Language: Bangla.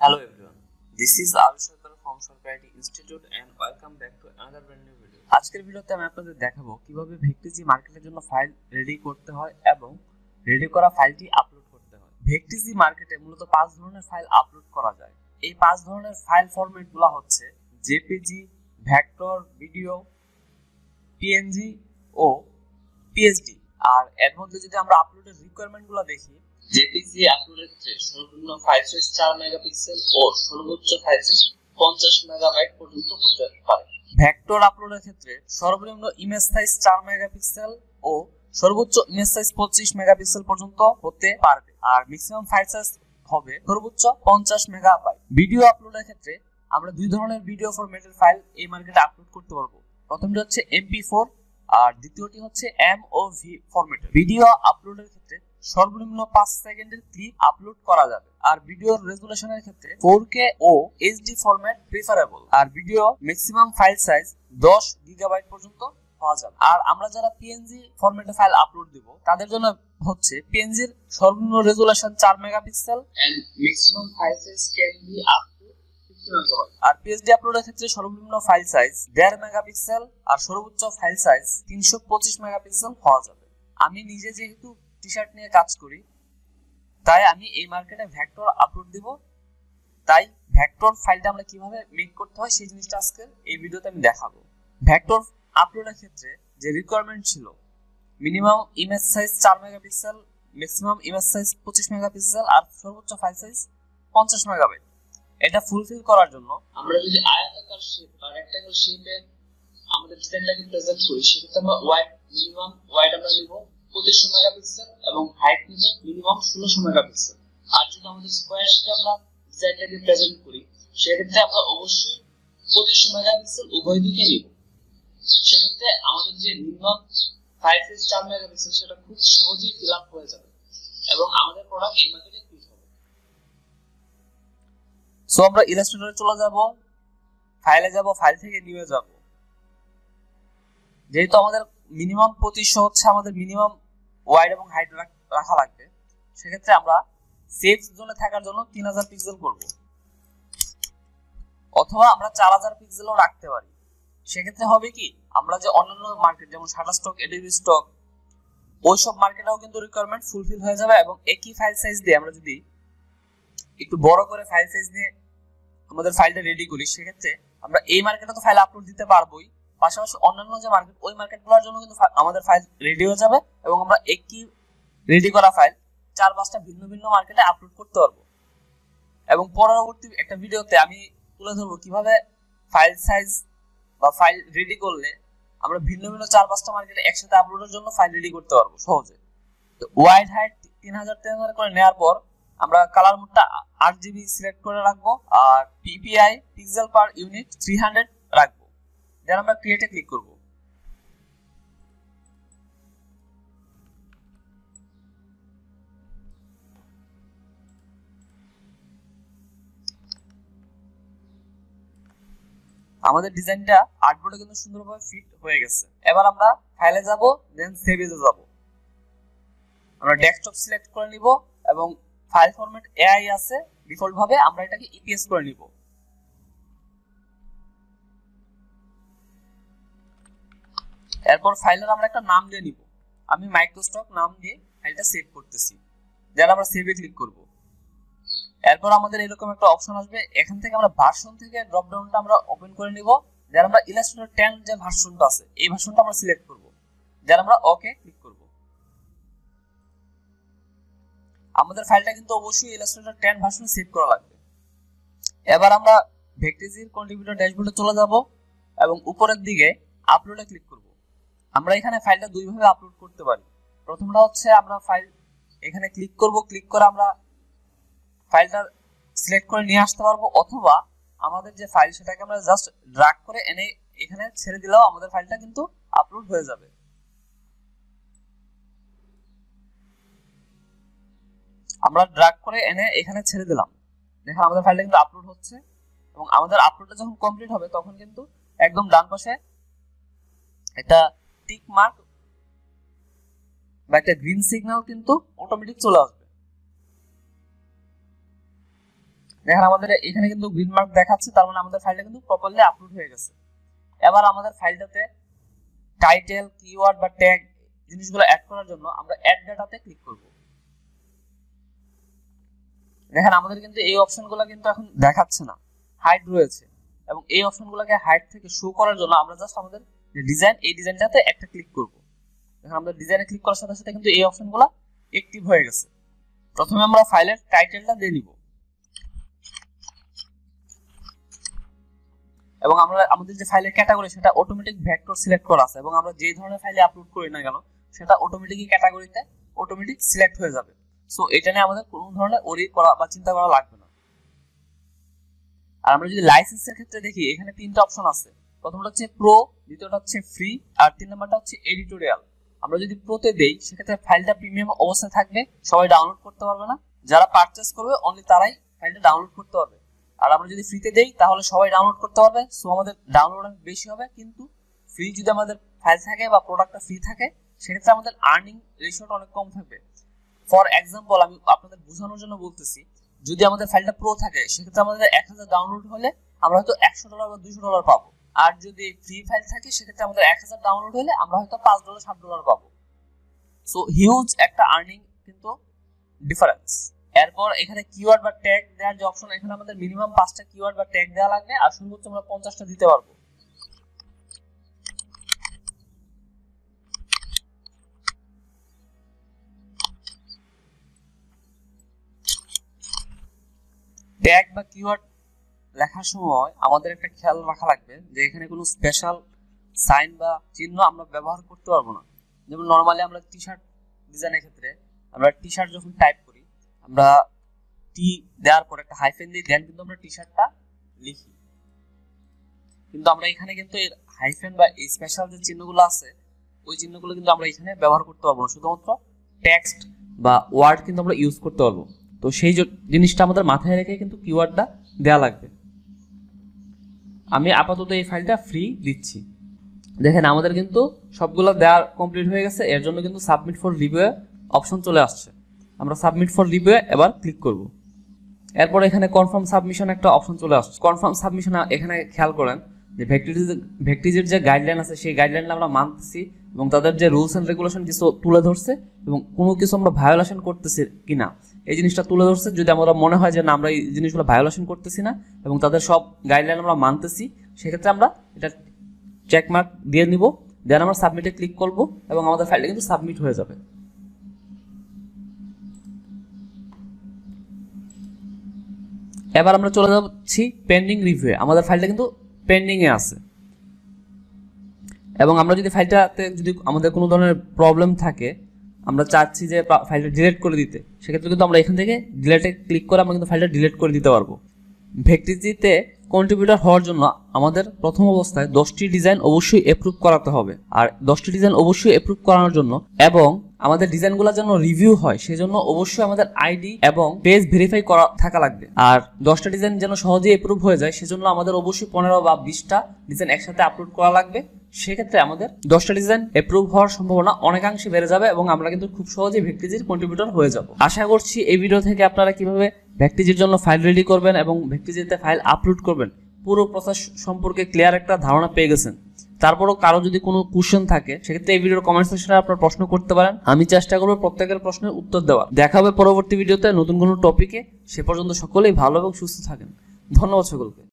Hello everyone, this is Avishekar from Sorkarity Institute and welcome back to another brand new video. আজকের ভিডিওতে আমি আপনাদের দেখাবো কিভাবে ভেক্টিজি মার্কেটের জন্য ফাইল রেডি করতে হয় এবং রেডি করা ফাইলটি আপলোড করতে হয়। ভেক্টিজি মার্কেটে মূলত 5 ধরনের ফাইল আপলোড করা যায়। এই 5 ধরনের ফাইল ফরম্যাটগুলো হচ্ছে জেপিজি, ভেক্টর, ভিডিও, পিএনজি ও পিএসডি। আর এর মধ্যে যদি আমরা আপলোডের রিকোয়ারমেন্টগুলো দেখি, জেপিজি আপলোডের ক্ষেত্রে সর্বনিম্ন ফাইল সাইজ 4 মেগাপিক্সেল ও সর্বোচ্চ ফাইল সাইজ 50 মেগাবাইট পর্যন্ত হতে পারে। ভেক্টর আপলোডের ক্ষেত্রে সর্বনিম্ন ইমেজ সাইজ 4 মেগাপিক্সেল ও সর্বোচ্চ ইমেজ সাইজ 25 মেগাপিক্সেল পর্যন্ত হতে পারবে। আর ম্যাক্সিমাম ফাইল সাইজ হবে সর্বোচ্চ 50 মেগাবাইট। ভিডিও আপলোডের ক্ষেত্রে আমরা দুই ধরনের ভিডিও ফরম্যাটের ফাইল এই মার্কেটে আপলোড করতে পারবো। প্রথমটি হচ্ছে MP4 আর দ্বিতীয়টি হচ্ছে MOV ফরম্যাট। ভিডিও আপলোডের ক্ষেত্রে সর্বনিম্ন 5 সেকেন্ডের ক্লিপ আপলোড করা যাবে। আর ভিডিওর রেজোলিউশনের ক্ষেত্রে 4K ও HD ফরম্যাট প্রেফারেবল। আর video maximum file size 10 gigabyte পর্যন্ত পাওয়া যাবে। আর আমরা যারা PNG ফরম্যাটে ফাইল আপলোড দিব তাদের জন্য হচ্ছে PNG এর সর্বনিম্ন resolution 4 megapixel and maximum file size can be up to 50 megabyte. আর PSD আপলোডের ক্ষেত্রে সর্বনিম্ন ফাইল সাইজ 1.5 মেগাপিক্সেল আর সর্বোচ্চ ফাইল সাইজ 325 মেগাপিক্সেল পাওয়া যাবে। আমি নিজে যেহেতু টি-শার্ট নিয়ে কাজ করি তাই আমি এই মার্কেটে ভেক্টর আপলোড দিব। তাই ভেক্টর ফাইলটা আমরা কিভাবে মেক করতে হয় সেই জিনিসটা আজকে এই ভিডিওতে আমি দেখাবো। ভেক্টর আপলোডের ক্ষেত্রে যে রিকোয়ারমেন্ট ছিল minimum image size 4 megapixel, maximum image size 25 megapixel আর সর্বোচ্চ ফাইল সাইজ 50 মেগাবাইট। এটা ফুলফিল করার জন্য আমরা যদি আয়তাকার শেপ বা রেক্ট্যাঙ্গেল শেপে আমাদের ডিজাইনটাকে প্রেজেন্ট করি সেক্ষেত্রে আমরা মিনিমাম ওয়াইড আমরা নিব 25 মেগাপিক্সেল এবং হাইট নিব মিনিমাম 16 মেগাপিক্সেল। আর যদি আমাদের স্কয়ার শেপে আমরা ডিজাইনটাকে প্রেজেন্ট করি সেক্ষেত্রে আমরা অবশ্যই 25 মেগাপিক্সেল উভয় দিকে নিব। সেক্ষেত্রে আমাদের যে মিনিমাম ফাইল সাইজ 4 মেগাপিক্সেল সেটা খুব সহজেই ফিল আপ হয়ে যাবে এবং আমাদের প্রোডাক্ট এই মার্কেটে ফিট হবে। সো আমরা ইলাস্ট্রেটরে চলে যাব, ফাইলে যাব, ফাইল থেকে নিয়ে যাব। যেহেতু আমাদের মিনিমাম 25 হচ্ছে আমাদের মিনিমাম ওয়াইড এবং হাইট রাখা লাগবে, সেক্ষেত্রে আমরা সেফ জোনে থাকার জন্য 3000 পিক্সেল করব, অথবা আমরা 4000 পিক্সেলও রাখতে পারি। সেক্ষেত্রে হবে কি, আমরা যে অন্যান্য মার্কেট যেমন শাটারস্টক, এডিবি স্টক ওইসব মার্কেটেও কিন্তু রিকোয়ারমেন্ট ফুলফিল হয়ে যাবে এবং একই ফাইল সাইজ দিয়ে আমরা যদি একটু বড় করে ফাইল সাইজ নিয়ে আমাদের ফাইলটা রেডি করি সেক্ষেত্রে আমরা এই মার্কেটে তো ফাইল আপলোড দিতে পারবোই, পাশাপাশি অন্যান্য যে মার্কেট ওই মার্কেটগুলোর জন্য কিন্তু আমাদের ফাইল রেডি হয়ে যাবে এবং আমরা একই রেডি করা ফাইল 4-5টা ভিন্ন ভিন্ন মার্কেটে আপলোড করতে পারবো। এবং পরবর্তী একটা ভিডিওতে আমি তুলে ধরবো কিভাবে ফাইল সাইজ বা ফাইল রেডি করলে আমরা ভিন্ন ভিন্ন 4-5টা মার্কেটে একসাথে আপলোডের জন্য ফাইল রেডি করতে পারবো সহজে। তো ওয়াইড হাইট 3000 করে নেওয়ার পর আমরা কালার মোডটা RGB সিলেক্ট করে রাখবো আর PPI পিক্সেল পার ইউনিট 300 রাখবো। দেন আমরা ক্রিয়েটে ক্লিক করব। আমাদের ডিজাইনটা আর্টবোর্ডে কিন্তু সুন্দরভাবে ফিট হয়ে গেছে। এবার আমরা ফাইলে যাব, দেন সেভ এজে যাব। আমরা ডেস্কটপ সিলেক্ট করে নিব এবং ফাইল ফরম্যাট AI আছে ডিফল্ট ভাবে, আমরা এটাকে EPS করে নিব। এরপর ফাইলের আমরা একটা নাম দিয়ে নিব। আমি মাইক্রোস্টক নাম দিয়ে ফাইলটা সেভ করতেছি। দেন আমরা সেভে ক্লিক করব। এরপর আমাদের এরকম একটা অপশন আসবে, এখান থেকে আমরা ভার্সন থেকে ড্রপ ডাউনটা আমরা ওপেন করে নিব। দেন আমরা ইলাস্ট্রেটর 10 যে ভার্সনটা আছে এই ভার্সনটা আমরা সিলেক্ট করব। দেন আমরা ওকে ক্লিক করব। আমাদের ফাইলটা কিন্তু অবশ্যই ইলাস্ট্রেটর 10 ভার্সনে সেভ করা লাগবে। এবার আমরা ভেক্টিজির কন্ট্রিবিউটর ড্যাশবোর্ডে চলে যাব এবং উপরের দিকে আপলোডে ক্লিক করব। আমরা এখানে ফাইলটা দুই ভাবে আপলোড করতে পারি। প্রথমটা হচ্ছে আমরা ফাইল এখানে ক্লিক করব, ক্লিক করে আমরা ফাইলটা সিলেক্ট করে নিয়ে আসতে পারবো, অথবা আমাদের যে ফাইল সেটাকে আমরা জাস্ট ড্র্যাগ করে এনে এখানে ছেড়ে দিলেও আমাদের ফাইলটা কিন্তু আপলোড হয়ে যাবে। আমরা ড্র্যাগ করে এনে এখানে ছেড়ে দিলাম, দেখেন আমাদের ফাইলটা কিন্তু আপলোড হচ্ছে এবং আমাদের আপলোডটা যখন কমপ্লিট হবে তখন কিন্তু একদম ডান পাশে একটা টিক মার্ক বা একটা গ্রিন সিগন্যাল কিন্তু অটোমেটিক চলে আসবে। দেখেন আমাদের এখানে কিন্তু গ্রিন মার্ক দেখাচ্ছে, তার মানে আমাদের ফাইলটা কিন্তু প্রপারলি আপলোড হয়ে গেছে। এবার আমাদের ফাইলটাতে টাইটেল, কিওয়ার্ড বা ট্যাগ জিনিসগুলো অ্যাড করার জন্য আমরা অ্যাড ডাটাতে ক্লিক করব। দেখেন আমাদের কিন্তু এই অপশনগুলো কিন্তু এখন দেখাচ্ছে না, হাইড রয়েছে, এবং এই অপশনগুলোকে হাইড থেকে শো করার জন্য আমরা জাস্ট আমাদের যে ডিজাইন, এই ডিজাইনটাতে একটা ক্লিক করব। দেখেন আমরা ডিজাইনে ক্লিক করার সাথে সাথে কিন্তু এই অপশনগুলো অ্যাক্টিভ হয়ে গেছে। প্রথমে আমরা ফাইলের টাইটেলটা দিয়ে নিব, এবং আমরা আমাদের যে ফাইলের ক্যাটাগরি সেটা অটোমেটিক ভেক্টর সিলেক্ট করা আছে, এবং আমরা যে ধরনের ফাইলে আপলোড করি না কেন সেটা অটোমেটিকই ক্যাটাগরিতে অটোমেটিক সিলেক্ট হয়ে যাবে। সো এটা নিয়ে আমাদের কোনো ধরনের ওরি করা বা চিন্তা করা লাগবে না। আর আমরা যদি লাইসেন্সের ক্ষেত্রে দেখি, এখানে তিনটা অপশন আছে। প্রথমটা হচ্ছে প্রো, দ্বিতীয়টা হচ্ছে ফ্রি, আর তিন নাম্বারটা হচ্ছে এডিটোরিয়াল। আমরা যদি প্রোতে দেই সেক্ষেত্রে ফাইলটা প্রিমিয়াম অবস্থায় থাকবে, সবাই ডাউনলোড করতে পারবে না, যারা পারচেজ করবে অনলি তারাই ফাইলটা ডাউনলোড করতে পারবে। আর আমরা যদি ফ্রিতে দেই তাহলে সবাই ডাউনলোড করতে পারবে, সো আমাদের ডাউনলোড বেশি হবে। কিন্তু ফ্রি যদি আমাদের ফাইল থাকে বা প্রোডাক্টটা ফ্রি থাকে সেক্ষেত্রে আমাদের আর্নিং রেশিওটা অনেক কম থাকবে। ফর এক্সাম্পল আমি আপনাদের বোঝানোর জন্য বলতেছি, যদি আমাদের ফাইলটা প্রো থাকে সেক্ষেত্রে আমাদের 1000 ডাউনলোড হলে আমরা হয়তো $100 বা $200 পাবো। আর যদি ফ্রি ফাইল থাকে সেক্ষেত্রে আমাদের 1000 ডাউনলোড হলে আমরা হয়তো $5 $7 পাবো। সো হিউজ একটা আর্নিং কিন্তু ডিফারেন্স। এরপর এখানে কিওয়ার্ড বা ট্যাগ দেওয়ার যে অপশন, এখানে আমাদের মিনিমাম 5টা কিওয়ার্ড বা ট্যাগ দেওয়া লাগবে, আর সর্বোচ্চ আমরা 50টা দিতে পারবো। ট্যাগ বা কিওয়ার্ড লেখার সময় আমাদের একটা খেয়াল রাখা লাগবে যে এখানে কোনো স্পেশাল সাইন বা চিহ্ন আমরা ব্যবহার করতে পারবো না। যেমন নরমালি আমরা টি শার্ট ডিজাইনের ক্ষেত্রে আমরা টি শার্ট যখন টাইপ করি, আমরা টি দেওয়ার পর একটা হাইফেন দিয়ে দেন কিন্তু আমরা টি শার্টটা লিখি, কিন্তু আমরা এখানে কিন্তু এর হাইফেন বা এই স্পেশাল যে চিহ্নগুলো আছে ওই চিহ্নগুলো কিন্তু আমরা এখানে ব্যবহার করতে পারবো না, শুধুমাত্র টেক্সট বা ওয়ার্ড কিন্তু আমরা ইউজ করতে পারবো। তো সেই জিনিসটা আমাদের মাথায় রেখে কিন্তু কিওয়ার্ডটা দেওয়া লাগবে। আমি আপাতত এই ফাইলটা ফ্রি দিচ্ছি। দেখেন আমাদের কিন্তু সবগুলো দেওয়া কমপ্লিট হয়ে গেছে, এর জন্য কিন্তু সাবমিট ফর রিভিউ অপশন চলে আসছে। আমরা সাবমিট ফর রিভিউ এবার ক্লিক করব। এরপর এখানে কনফার্ম সাবমিশন একটা অপশন চলে আসছে। কনফার্ম সাবমিশন এখানে খেয়াল করেন যে ভেক্টিজির যে গাইডলাইন আছে সেই গাইডলাইনটা আমরা মানতেছি, এবং তাদের যে রুলস এন্ড রেগুলেশন কিছু তুলে ধরছে, এবং কোনো কিছু আমরা ভায়োলেশন করতেছি কিনা এই জিনিসটা তুলে ধরছে। যদি আমরা মনে হয় যে না আমরা এই জিনিসগুলো ভায়োলেশন করতেছি না এবং তাদের সব গাইডলাইন আমরা মানতেছি, সেক্ষেত্রে আমরা এটা চেক মার্ক দিয়ে নিব, দেন আমরা সাবমিটে ক্লিক করব এবং আমাদের ফাইলটা কিন্তু সাবমিট হয়ে যাবে। এবার আমরা চলে যাচ্ছি পেন্ডিং রিভিউ। আমাদের ফাইলটা কিন্তু পেন্ডিং এ আছে, এবং আমরা যদি ফাইলটাতে যদি আমাদের কোনো ধরনের প্রবলেম থাকে, আমরা চাচ্ছি যে ফাইলটা ডিলিট করে দিতে, সেক্ষেত্রে কিন্তু আমরা এখান থেকে ডিলিটে ক্লিক করে আমরা কিন্তু ফাইলটা ডিলিট করে দিতে পারবো। ভেক্টিজিতে কন্ট্রিবিউটর হওয়ার জন্য আমাদের প্রথম অবস্থায় 10টি ডিজাইন অবশ্যই অ্যাপ্রুভ করাতে হবে, আর 10টি ডিজাইন অবশ্যই অ্যাপ্রুভ করানোর জন্য এবং আমাদের ডিজাইনগুলো যেন রিভিউ হয় সেজন্য অবশ্যই আমাদের আইডি এবং পেজ ভেরিফাই করা থাকা লাগবে। আর 10টা ডিজাইন যেন সহজেই অ্যাপ্রুভ হয়ে যায় সেজন্য আমাদের অবশ্যই 15 বা 20টা ডিজাইন একসাথে আপলোড করা লাগবে। সেক্ষেত্রে আমাদের 10টা ডিজাইন অ্যাপ্রুভ হওয়ার সম্ভাবনা অনেকাংশে বেড়ে যাবে এবং আমরা কিন্তু খুব সহজেই ভেক্টিজির কন্ট্রিবিউটর হয়ে যাব। আশা করছি এই ভিডিও থেকে আপনারা কিভাবে ভেক্টিজির জন্য ফাইল রেডি করবেন এবং ভেক্টিজিতে ফাইল আপলোড করবেন পুরো প্রসেস সম্পর্কে ক্লিয়ার একটা ধারণা পেয়ে গেছেন। তারপরও কারো যদি কোনো কোশ্চেন থাকে সেক্ষেত্রে এই ভিডিওর কমেন্ট সেকশনে আপনারা প্রশ্ন করতে পারেন, আমি চেষ্টা করব প্রত্যেকের প্রশ্নের উত্তর দেওয়ার। দেখা হবে পরবর্তী ভিডিওতে নতুন কোনো টপিকে। সে পর্যন্ত সকলেই ভালো এবং সুস্থ থাকেন। ধন্যবাদ সকলকে।